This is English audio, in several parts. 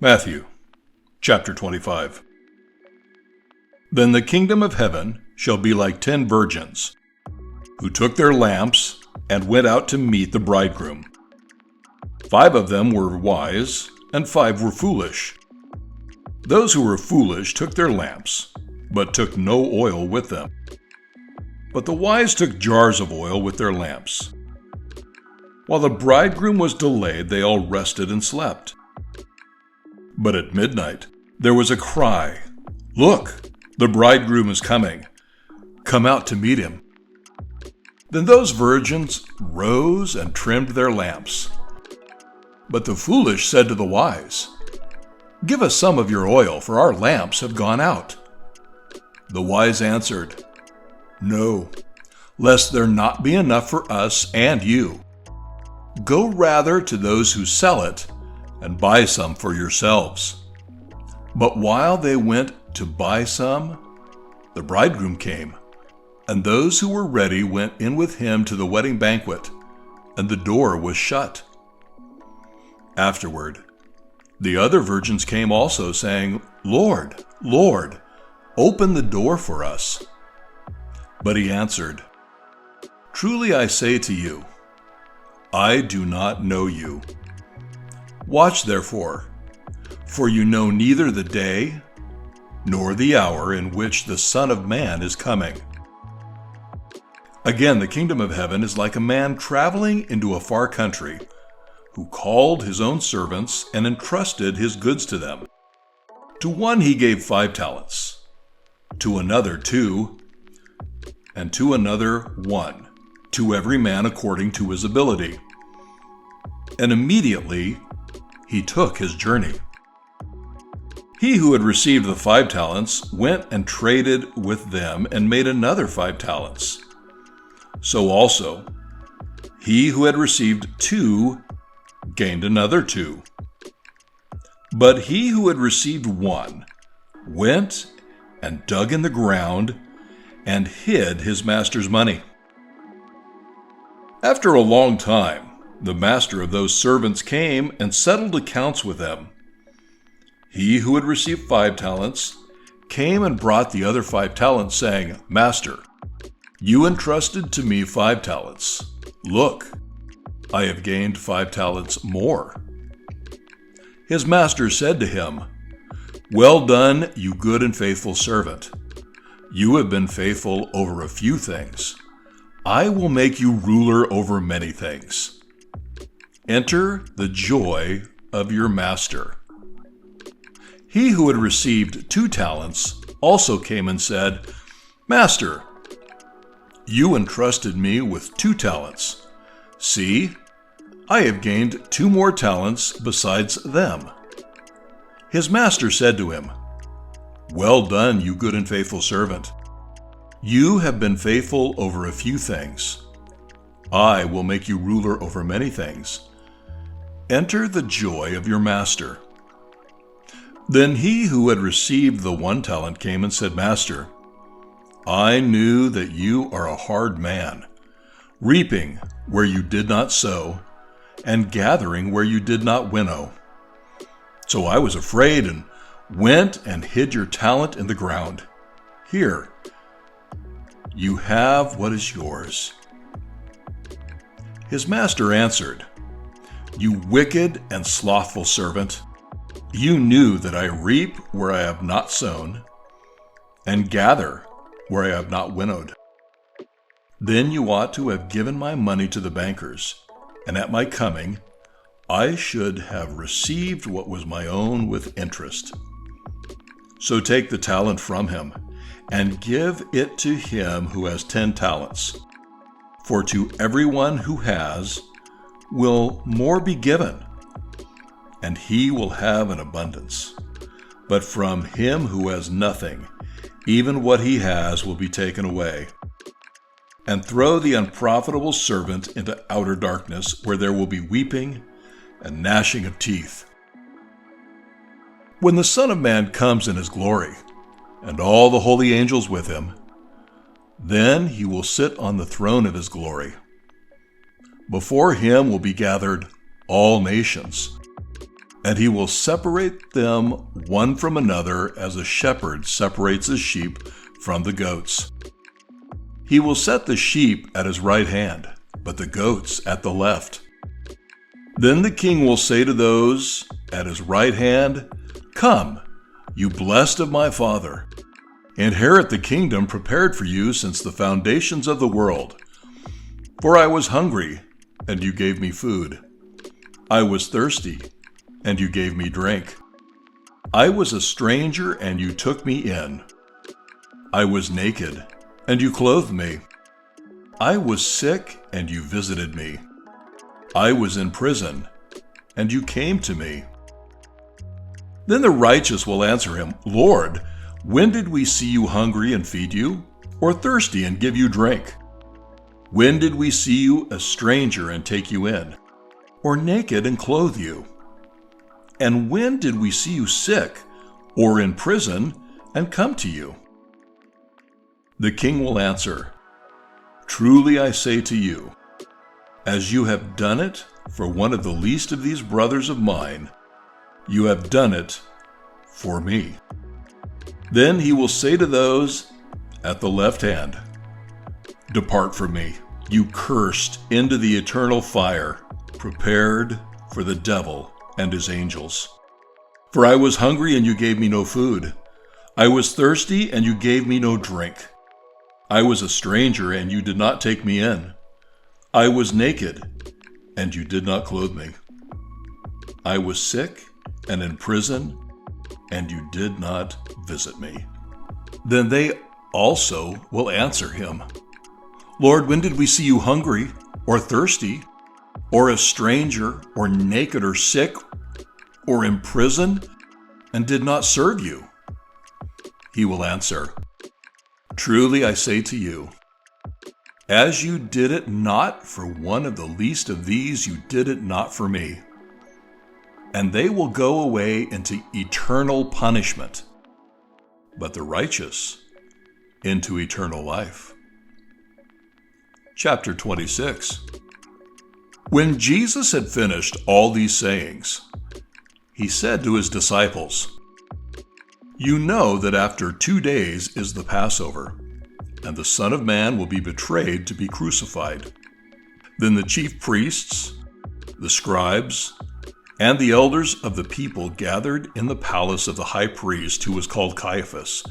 Matthew, chapter 25. Then the kingdom of heaven shall be like 10 virgins, who took their lamps and went out to meet the bridegroom. 5 of them were wise, and 5 were foolish. Those who were foolish took their lamps, but took no oil with them. But the wise took jars of oil with their lamps. While the bridegroom was delayed, they all rested and slept. But at midnight there was a cry, "Look, the bridegroom is coming. Come out to meet him." Then those virgins rose and trimmed their lamps. But the foolish said to the wise, "Give us some of your oil, for our lamps have gone out." The wise answered, "No, lest there not be enough for us and you. Go rather to those who sell it and buy some for yourselves." But while they went to buy some, the bridegroom came, and those who were ready went in with him to the wedding banquet, and the door was shut. Afterward, the other virgins came also, saying, "Lord, Lord, open the door for us." But he answered, "Truly I say to you, I do not know you. Watch therefore, for you know neither the day nor the hour in which the Son of Man is coming. Again, the kingdom of heaven is like a man traveling into a far country, who called his own servants and entrusted his goods to them. To one he gave 5 talents, to another 2, and to another 1, to every man according to his ability. And immediately he took his journey. He who had received the 5 talents went and traded with them and made another 5 talents. So also, he who had received 2 gained another 2. But he who had received 1 went and dug in the ground and hid his master's money. After a long time, the master of those servants came and settled accounts with them. He who had received 5 talents came and brought the other 5 talents, saying, "Master, you entrusted to me 5 talents. Look, I have gained 5 talents more." His master said to him, "Well done, you good and faithful servant. You have been faithful over a few things. I will make you ruler over many things. Enter the joy of your master." He who had received 2 talents also came and said, "Master, you entrusted me with 2 talents. See, I have gained 2 more talents besides them." His master said to him, "Well done, you good and faithful servant. You have been faithful over a few things. I will make you ruler over many things. Enter the joy of your master." Then he who had received the 1 talent came and said, "Master, I knew that you are a hard man, reaping where you did not sow, and gathering where you did not winnow. So I was afraid and went and hid your talent in the ground. Here, you have what is yours." His master answered, "You wicked and slothful servant, you knew that I reap where I have not sown, and gather where I have not winnowed. Then you ought to have given my money to the bankers, and at my coming I should have received what was my own with interest. So take the talent from him, and give it to him who has 10 talents. For to everyone who has will more be given, and he will have an abundance. But from him who has nothing, even what he has will be taken away. And throw the unprofitable servant into outer darkness, where there will be weeping and gnashing of teeth. When the Son of Man comes in his glory, and all the holy angels with him, then he will sit on the throne of his glory. Before him will be gathered all nations, and he will separate them one from another as a shepherd separates his sheep from the goats. He will set the sheep at his right hand, but the goats at the left. Then the king will say to those at his right hand, "Come, you blessed of my Father, inherit the kingdom prepared for you since the foundations of the world. For I was hungry, and you gave me food. I was thirsty, and you gave me drink. I was a stranger, and you took me in. I was naked, and you clothed me. I was sick, and you visited me. I was in prison, and you came to me." Then the righteous will answer him, "Lord, when did we see you hungry and feed you, or thirsty and give you drink? When did we see you a stranger and take you in, or naked and clothe you? And when did we see you sick or in prison and come to you?" The king will answer, "Truly I say to you, as you have done it for one of the least of these brothers of mine, you have done it for me." Then he will say to those at the left hand, "Depart from me, you cursed, into the eternal fire, prepared for the devil and his angels. For I was hungry, and you gave me no food. I was thirsty, and you gave me no drink. I was a stranger, and you did not take me in. I was naked, and you did not clothe me. I was sick and in prison, and you did not visit me." Then they also will answer him, "Lord, when did we see you hungry or thirsty, or a stranger, or naked, or sick, or in prison, and did not serve you?" He will answer, "Truly I say to you, as you did it not for one of the least of these, you did it not for me." And they will go away into eternal punishment, but the righteous into eternal life. Chapter 26. When Jesus had finished all these sayings, he said to his disciples, "You know that after 2 days is the Passover, and the Son of Man will be betrayed to be crucified." Then the chief priests, the scribes, and the elders of the people gathered in the palace of the high priest, who was called Caiaphas,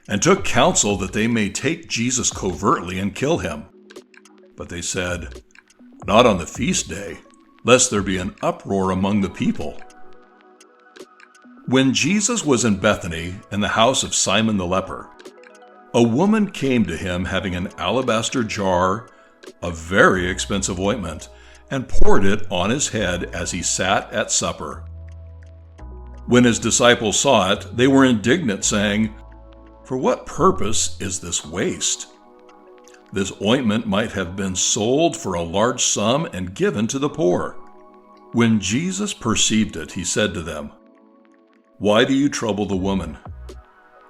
and took counsel that they may take Jesus covertly and kill him. But they said, "Not on the feast day, lest there be an uproar among the people." When Jesus was in Bethany, in the house of Simon the leper, a woman came to him having an alabaster jar of very expensive ointment, and poured it on his head as he sat at supper. When his disciples saw it, they were indignant, saying, "For what purpose is this waste? This ointment might have been sold for a large sum and given to the poor." When Jesus perceived it, he said to them, "Why do you trouble the woman?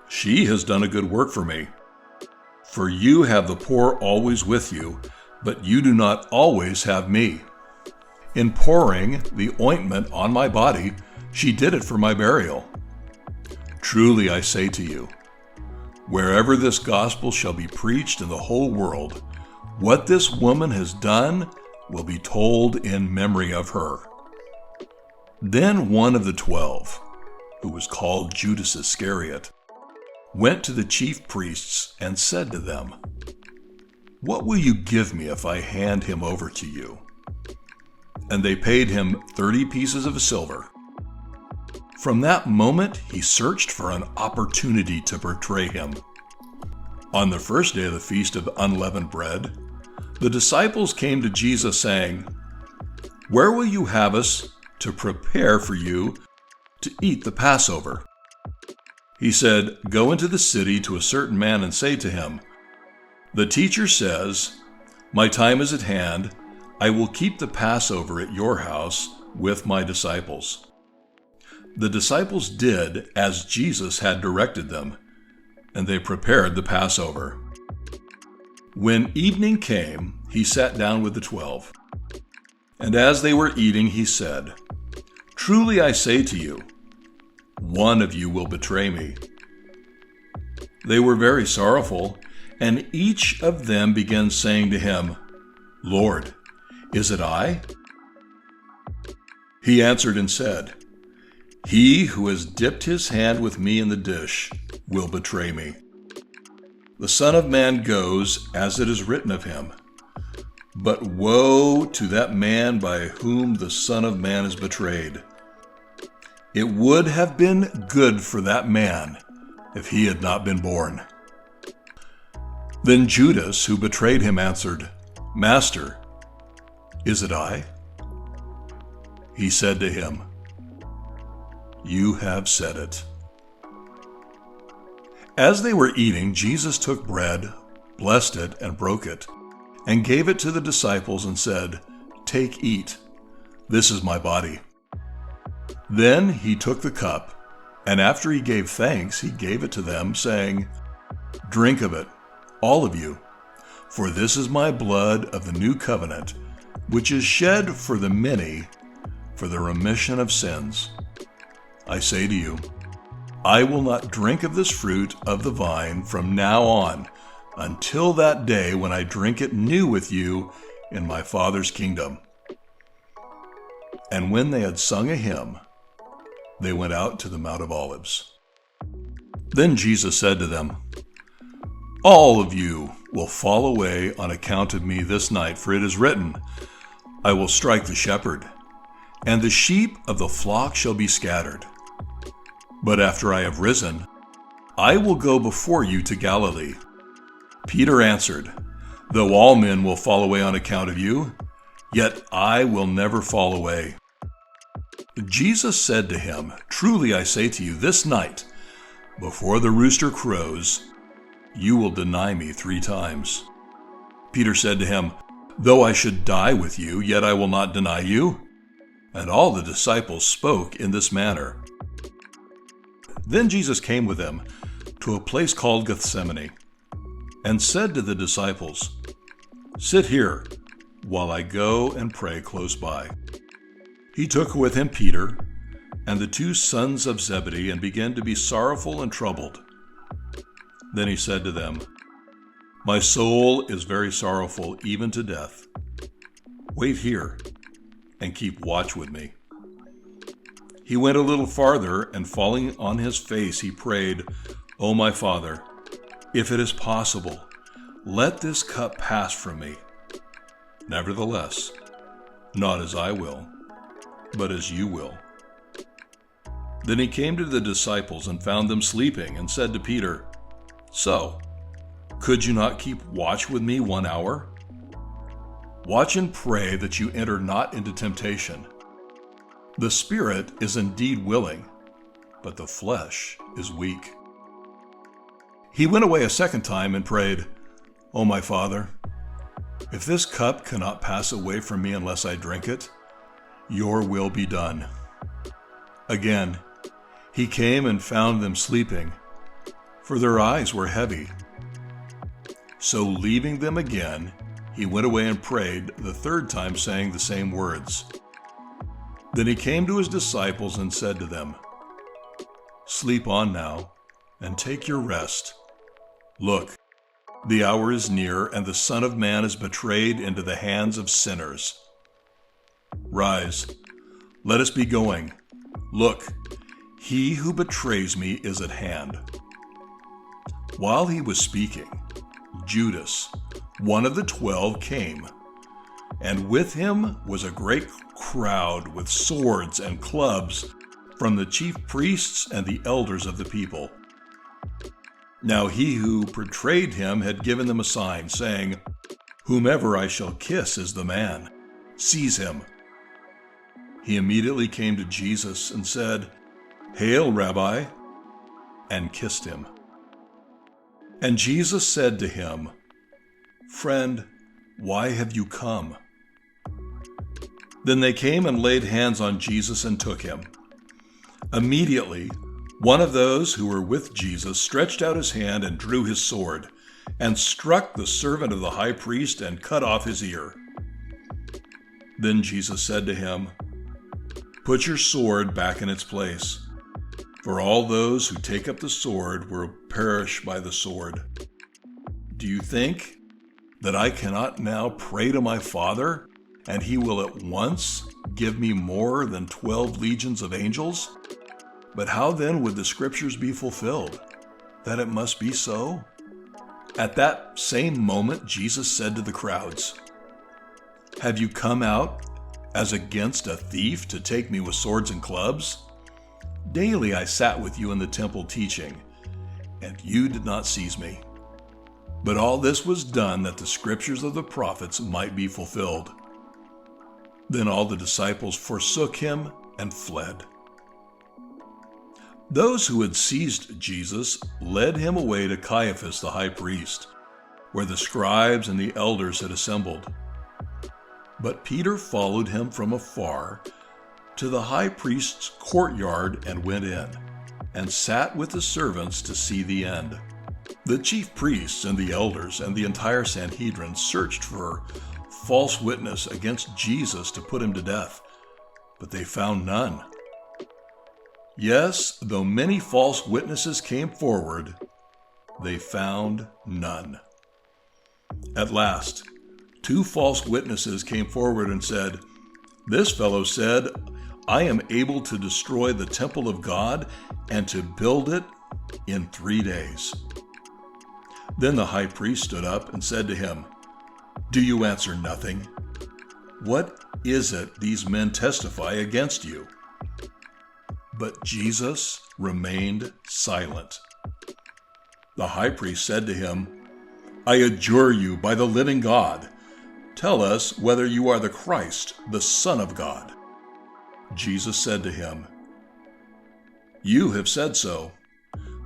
She has done a good work for me. For you have the poor always with you, but you do not always have me. In pouring the ointment on my body, she did it for my burial. Truly I say to you, wherever this gospel shall be preached in the whole world, what this woman has done will be told in memory of her." Then one of the 12, who was called Judas Iscariot, went to the chief priests and said to them, "What will you give me if I hand him over to you?" And they paid him 30 pieces of silver. From that moment, he searched for an opportunity to betray him. On the first day of the Feast of Unleavened Bread, the disciples came to Jesus saying, "Where will you have us to prepare for you to eat the Passover?" He said, "Go into the city to a certain man and say to him, 'The teacher says, my time is at hand. I will keep the Passover at your house with my disciples.'" The disciples did as Jesus had directed them, and they prepared the Passover. When evening came, he sat down with the 12. And as they were eating, he said, Truly I say to you, one of you will betray me." They were very sorrowful, and each of them began saying to him, "Lord, is it I?" He answered and said, "He who has dipped his hand with me in the dish will betray me. The Son of Man goes as it is written of him. But woe to that man by whom the Son of Man is betrayed. It would have been good for that man if he had not been born." Then Judas, who betrayed him, answered, "Master, is it I?" He said to him, "You have said it." As they were eating, Jesus took bread, blessed it, and broke it, and gave it to the disciples and said, "Take, eat. This is my body." Then he took the cup, and after he gave thanks, he gave it to them, saying, "Drink of it, all of you, for this is my blood of the new covenant, which is shed for the many for the remission of sins. I say to you, I will not drink of this fruit of the vine from now on until that day when I drink it new with you in my Father's kingdom." And when they had sung a hymn, they went out to the Mount of Olives. Then Jesus said to them, "All of you will fall away on account of me this night, for it is written, I will strike the shepherd, and the sheep of the flock shall be scattered. But after I have risen, I will go before you to Galilee." Peter answered, "Though all men will fall away on account of you, yet I will never fall away." Jesus said to him, "Truly I say to you, this night, before the rooster crows, you will deny me 3 times. Peter said to him, "Though I should die with you, yet I will not deny you." And all the disciples spoke in this manner. Then Jesus came with them to a place called Gethsemane, and said to the disciples, "Sit here while I go and pray close by." He took with him Peter and the 2 sons of Zebedee and began to be sorrowful and troubled. Then he said to them, "My soul is very sorrowful, even to death. Wait here and keep watch with me." He went a little farther, and falling on his face, he prayed, "O my Father, if it is possible, let this cup pass from me. Nevertheless, not as I will, but as you will." Then he came to the disciples and found them sleeping, and said to Peter, "So, could you not keep watch with me 1 hour? Watch and pray that you enter not into temptation. The spirit is indeed willing, but the flesh is weak." He went away a second time and prayed, "O my Father, if this cup cannot pass away from me unless I drink it, your will be done." Again, he came and found them sleeping, for their eyes were heavy. So leaving them again, he went away and prayed the 3rd time, saying the same words. Then he came to his disciples and said to them, "Sleep on now, and take your rest. Look, the hour is near, and the Son of Man is betrayed into the hands of sinners. Rise, let us be going. Look, he who betrays me is at hand." While he was speaking, Judas, one of the 12, came, and with him was a great crowd with swords and clubs from the chief priests and the elders of the people. Now he who betrayed him had given them a sign, saying, "Whomever I shall kiss is the man. Seize him." He immediately came to Jesus and said, "Hail, Rabbi," and kissed him. And Jesus said to him, "Friend, why have you come?" Then they came and laid hands on Jesus and took him. Immediately, one of those who were with Jesus stretched out his hand and drew his sword, and struck the servant of the high priest and cut off his ear. Then Jesus said to him, Put your sword back in its place, for all those who take up the sword will perish by the sword. Do you think that I cannot now pray to my Father, and he will at once give me more than 12 legions of angels? But how then would the scriptures be fulfilled, that it must be so? At that same moment, Jesus said to the crowds, "Have you come out as against a thief to take me with swords and clubs? Daily I sat with you in the temple teaching, and you did not seize me. But all this was done that the scriptures of the prophets might be fulfilled." Then all the disciples forsook him and fled. Those who had seized Jesus led him away to Caiaphas the high priest, where the scribes and the elders had assembled. But Peter followed him from afar to the high priest's courtyard and went in, and sat with the servants to see the end. The chief priests and the elders and the entire Sanhedrin searched for false witness against Jesus to put him to death, but they found none. Yes, though many false witnesses came forward, they found none. At last, 2 false witnesses came forward and said, "This fellow said, 'I am able to destroy the temple of God and to build it in 3 days.'" Then the high priest stood up and said to him, "Do you answer nothing? What is it these men testify against you?" But Jesus remained silent. The high priest said to him, "I adjure you by the living God, tell us whether you are the Christ, the Son of God." Jesus said to him, "You have said so,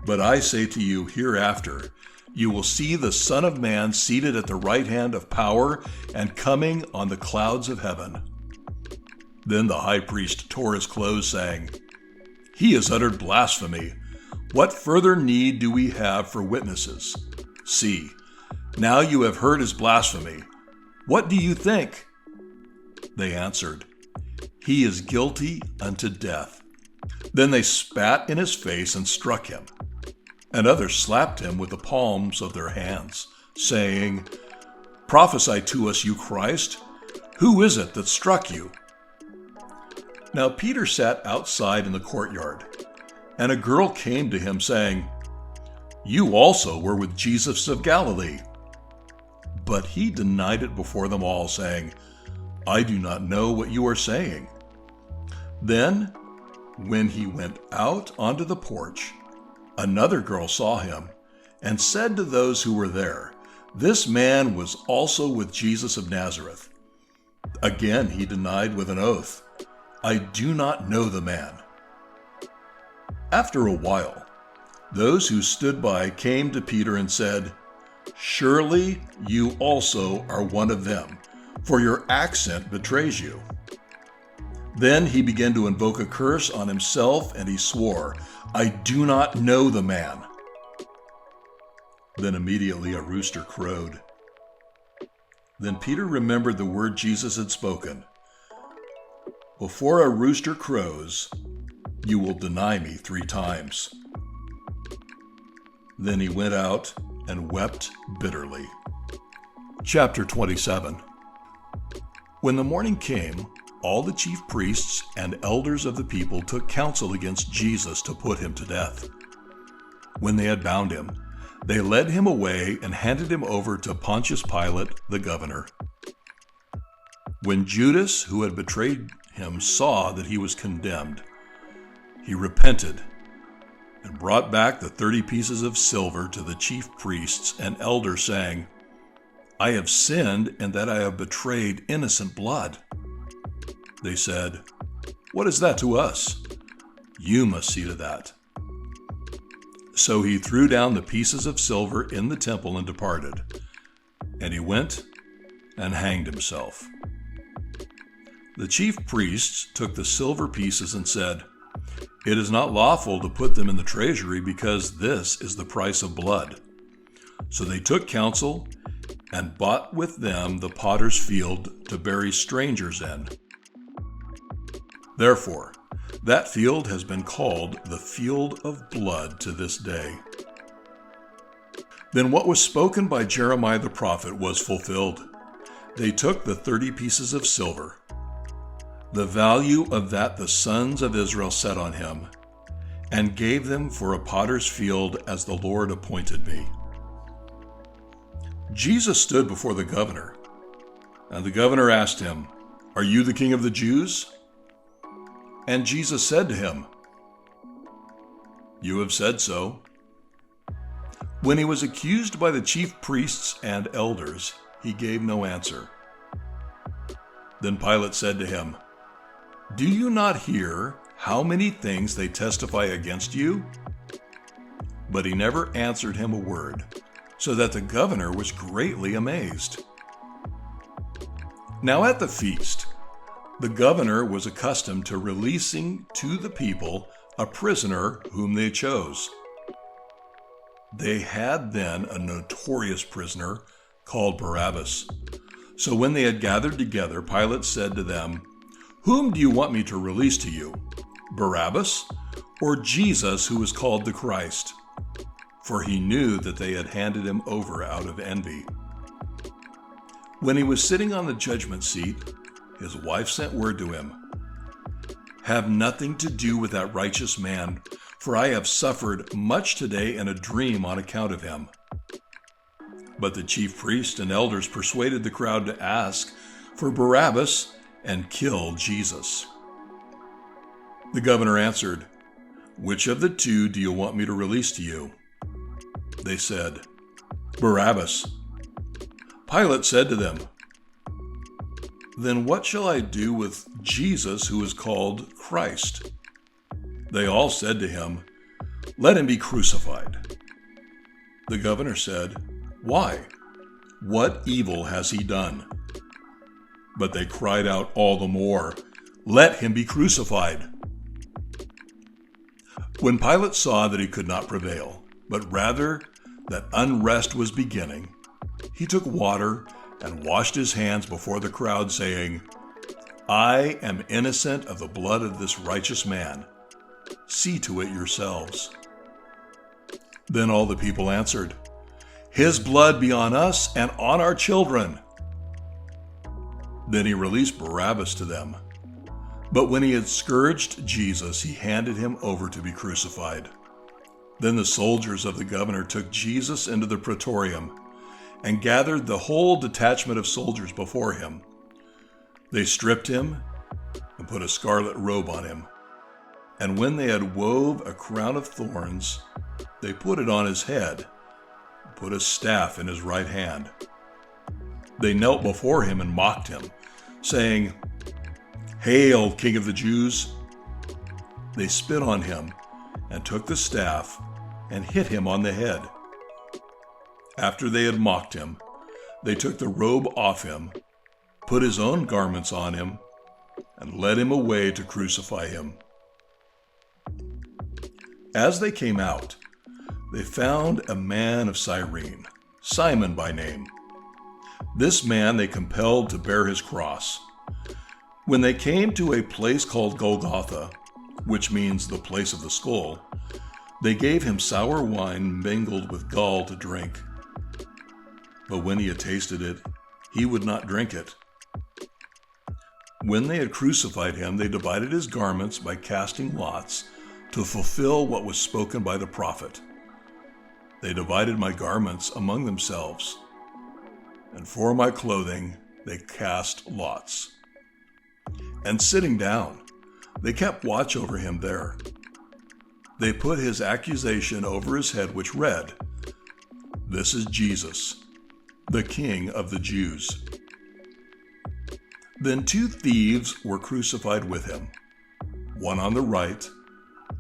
but I say to you, hereafter you will see the Son of Man seated at the right hand of power and coming on the clouds of heaven." Then the high priest tore his clothes, saying, "He has uttered blasphemy. What further need do we have for witnesses? See, now you have heard his blasphemy. What do you think?" They answered, "He is guilty unto death." Then they spat in his face and struck him. And others slapped him with the palms of their hands, saying, "Prophesy to us, you Christ. Who is it that struck you?" Now Peter sat outside in the courtyard, and a girl came to him, saying, "You also were with Jesus of Galilee." But he denied it before them all, saying, "I do not know what you are saying." Then, when he went out onto the porch, another girl saw him and said to those who were there, "This man was also with Jesus of Nazareth." Again he denied with an oath, "I do not know the man." After a while, those who stood by came to Peter and said, "Surely you also are one of them, for your accent betrays you." Then he began to invoke a curse on himself, and he swore, "I do not know the man." Then immediately a rooster crowed. Then Peter remembered the word Jesus had spoken, "Before a rooster crows, you will deny me 3 times." Then he went out and wept bitterly. Chapter 27. When the morning came, all the chief priests and elders of the people took counsel against Jesus to put him to death. When they had bound him, they led him away and handed him over to Pontius Pilate, the governor. When Judas, who had betrayed him, saw that he was condemned, he repented and brought back the 30 pieces of silver to the chief priests and elders, saying, "I have sinned in that I have betrayed innocent blood." They said, "What is that to us? You must see to that." So he threw down the pieces of silver in the temple and departed. And he went and hanged himself. The chief priests took the silver pieces and said, "It is not lawful to put them in the treasury, because this is the price of blood." So they took counsel and bought with them the potter's field to bury strangers in. Therefore, that field has been called the field of blood to this day. Then what was spoken by Jeremiah the prophet was fulfilled. They took the 30 pieces of silver, the value of that the sons of Israel set on him, and gave them for a potter's field as the Lord appointed me. Jesus stood before the governor, and the governor asked him, "Are you the king of the Jews?" And Jesus said to him, "You have said so." When he was accused by the chief priests and elders, he gave no answer. Then Pilate said to him, "Do you not hear how many things they testify against you?" But he never answered him a word, so that the governor was greatly amazed. Now at the feast, the governor was accustomed to releasing to the people a prisoner whom they chose. They had then a notorious prisoner called Barabbas. So when they had gathered together, Pilate said to them, "Whom do you want me to release to you, Barabbas or Jesus, who is called the Christ?" For he knew that they had handed him over out of envy. When he was sitting on the judgment seat, his wife sent word to him, "Have nothing to do with that righteous man, for I have suffered much today in a dream on account of him." But the chief priests and elders persuaded the crowd to ask for Barabbas and kill Jesus. The governor answered, "Which of the two do you want me to release to you?" They said, "Barabbas." Pilate said to them, "Then what shall I do with Jesus, who is called Christ?" They all said to him, "Let him be crucified." The governor said, "Why? What evil has he done?" But they cried out all the more, "Let him be crucified." When Pilate saw that he could not prevail, but rather that unrest was beginning, he took water and washed his hands before the crowd, saying, "I am innocent of the blood of this righteous man. See to it yourselves." Then all the people answered, "His blood be on us and on our children." Then he released Barabbas to them. But when he had scourged Jesus, he handed him over to be crucified. Then the soldiers of the governor took Jesus into the praetorium and gathered the whole detachment of soldiers before him. They stripped him and put a scarlet robe on him. And when they had wove a crown of thorns, they put it on his head, and put a staff in his right hand. They knelt before him and mocked him, saying, "Hail, King of the Jews!" They spit on him and took the staff and hit him on the head. After they had mocked him, they took the robe off him, put his own garments on him, and led him away to crucify him. As they came out, they found a man of Cyrene, Simon by name. This man they compelled to bear his cross. When they came to a place called Golgotha, which means the place of the skull, they gave him sour wine mingled with gall to drink. But when he had tasted it, he would not drink it. When they had crucified him, they divided his garments by casting lots to fulfill what was spoken by the prophet. They divided my garments among themselves, and for my clothing they cast lots. And sitting down, they kept watch over him there. They put his accusation over his head, which read, "This is Jesus, the King of the Jews." Then 2 thieves were crucified with him, one on the right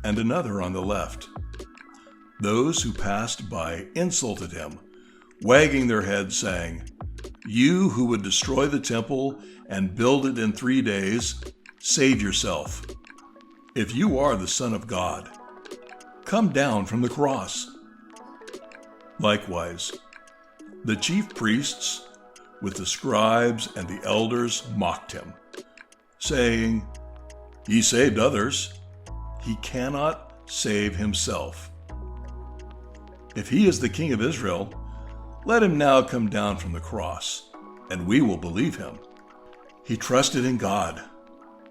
and another on the left. Those who passed by insulted him, wagging their heads, saying, "You who would destroy the temple and build it in 3 days, save yourself. If you are the Son of God, come down from the cross." Likewise, the chief priests with the scribes and the elders mocked him, saying, He saved others. He cannot save himself. If he is the King of Israel, let him now come down from the cross, and we will believe him. He trusted in God.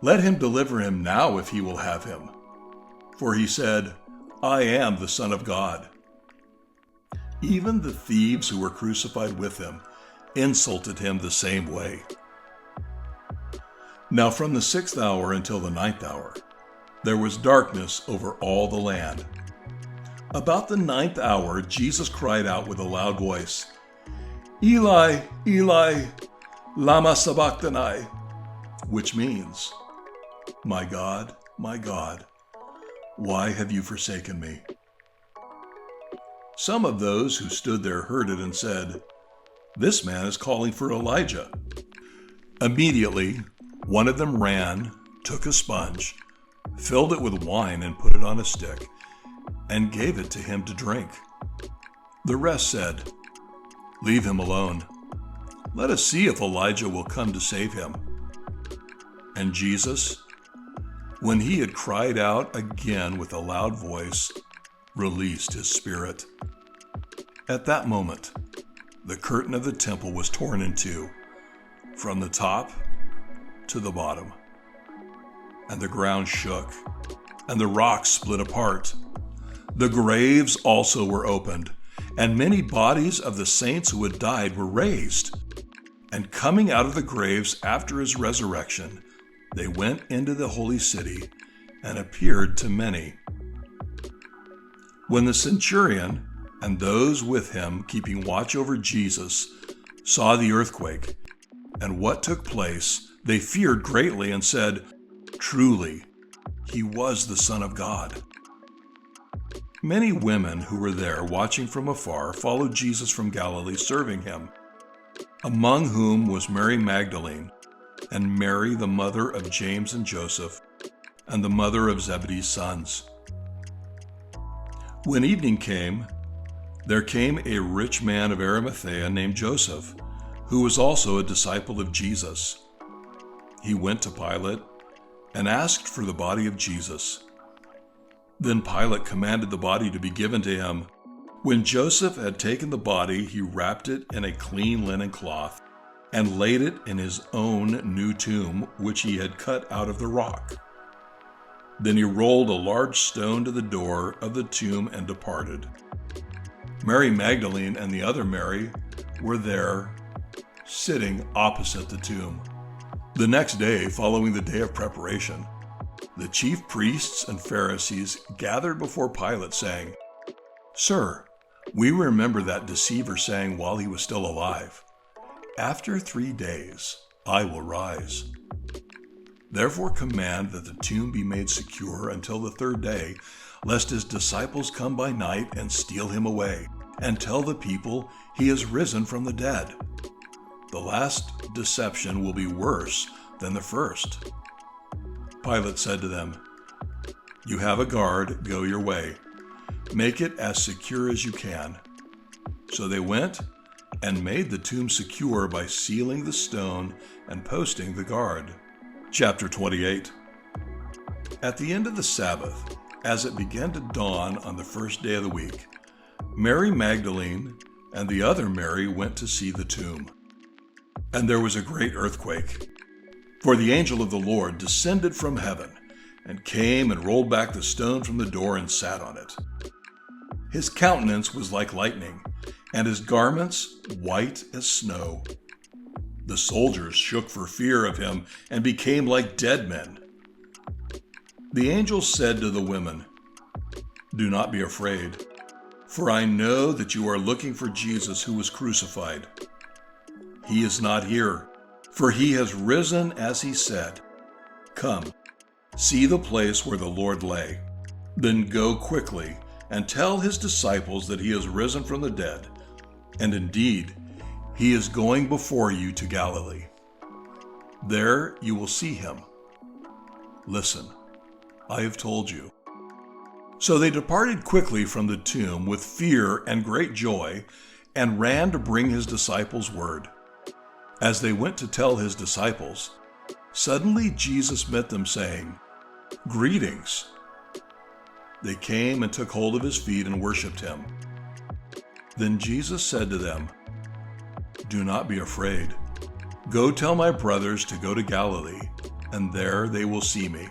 Let him deliver him now if he will have him. For he said, I am the Son of God. Even the thieves who were crucified with him insulted him the same way. Now from the 6th hour until the 9th hour, there was darkness over all the land. About the 9th hour, Jesus cried out with a loud voice, Eli, Eli, lama sabachthani, which means, my God, why have you forsaken me? Some of those who stood there heard it and said, This man is calling for Elijah. Immediately, one of them ran, took a sponge, filled it with wine and put it on a stick, and gave it to him to drink. The rest said, Leave him alone. Let us see if Elijah will come to save him. And Jesus, when he had cried out again with a loud voice, released his spirit. At that moment, the curtain of the temple was torn in two, from the top to the bottom. And the ground shook, and the rocks split apart. The graves also were opened, and many bodies of the saints who had died were raised. And coming out of the graves after his resurrection, they went into the holy city and appeared to many. When the centurion and those with him keeping watch over Jesus saw the earthquake and what took place, they feared greatly and said, Truly, he was the Son of God. Many women who were there watching from afar followed Jesus from Galilee, serving him, among whom was Mary Magdalene, and Mary, the mother of James and Joseph, and the mother of Zebedee's sons. When evening came, there came a rich man of Arimathea named Joseph, who was also a disciple of Jesus. He went to Pilate and asked for the body of Jesus. Then Pilate commanded the body to be given to him. When Joseph had taken the body, he wrapped it in a clean linen cloth and laid it in his own new tomb, which he had cut out of the rock. Then he rolled a large stone to the door of the tomb and departed. Mary Magdalene and the other Mary were there, sitting opposite the tomb. The next day, following the day of preparation, the chief priests and Pharisees gathered before Pilate, saying, Sir, we remember that deceiver saying while he was still alive, After 3 days I will rise. Therefore command that the tomb be made secure until the 3rd day, lest his disciples come by night and steal him away, and tell the people he is risen from the dead. The last deception will be worse than the first. Pilate said to them, You have a guard, go your way. Make it as secure as you can. So they went and made the tomb secure by sealing the stone and posting the guard. Chapter 28. At the end of the Sabbath, as it began to dawn on the 1st day of the week, Mary Magdalene and the other Mary went to see the tomb. And there was a great earthquake, for the angel of the Lord descended from heaven and came and rolled back the stone from the door and sat on it. His countenance was like lightning, and his garments white as snow. The soldiers shook for fear of him and became like dead men. The angel said to the women, Do not be afraid, for I know that you are looking for Jesus who was crucified. He is not here, for he has risen as he said. Come, see the place where the Lord lay. Then go quickly and tell his disciples that he is risen from the dead, and indeed, he is going before you to Galilee. There you will see him. Listen, I have told you. So they departed quickly from the tomb with fear and great joy, and ran to bring his disciples word. As they went to tell his disciples, suddenly Jesus met them, saying, "Greetings." They came and took hold of his feet and worshipped him. Then Jesus said to them, "Do not be afraid. Go tell my brothers to go to Galilee, and there they will see me."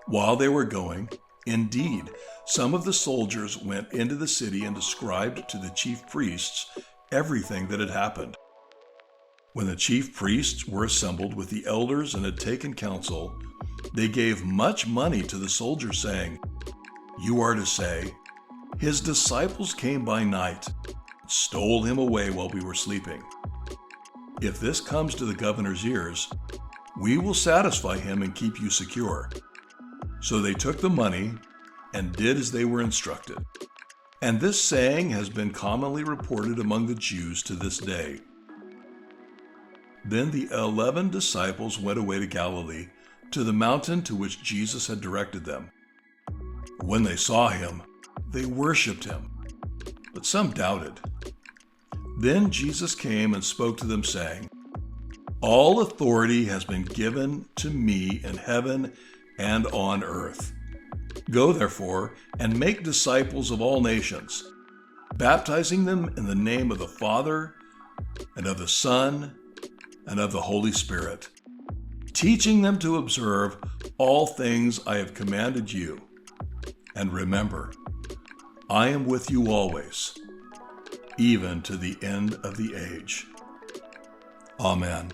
While they were going, indeed, some of the soldiers went into the city and described to the chief priests everything that had happened. When the chief priests were assembled with the elders and had taken counsel, they gave much money to the soldiers, saying, "You are to say, 'His disciples came by night, stole him away while we were sleeping.' If this comes to the governor's ears, we will satisfy him and keep you secure." So they took the money and did as they were instructed. And this saying has been commonly reported among the Jews to this day. Then the 11 disciples went away to Galilee, to the mountain to which Jesus had directed them. When they saw him, they worshipped him, but some doubted. Then Jesus came and spoke to them, saying, "All authority has been given to me in heaven and on earth. Go, therefore, and make disciples of all nations, baptizing them in the name of the Father, and of the Son, and of the Holy Spirit, teaching them to observe all things I have commanded you. And remember, I am with you always, even to the end of the age." Amen.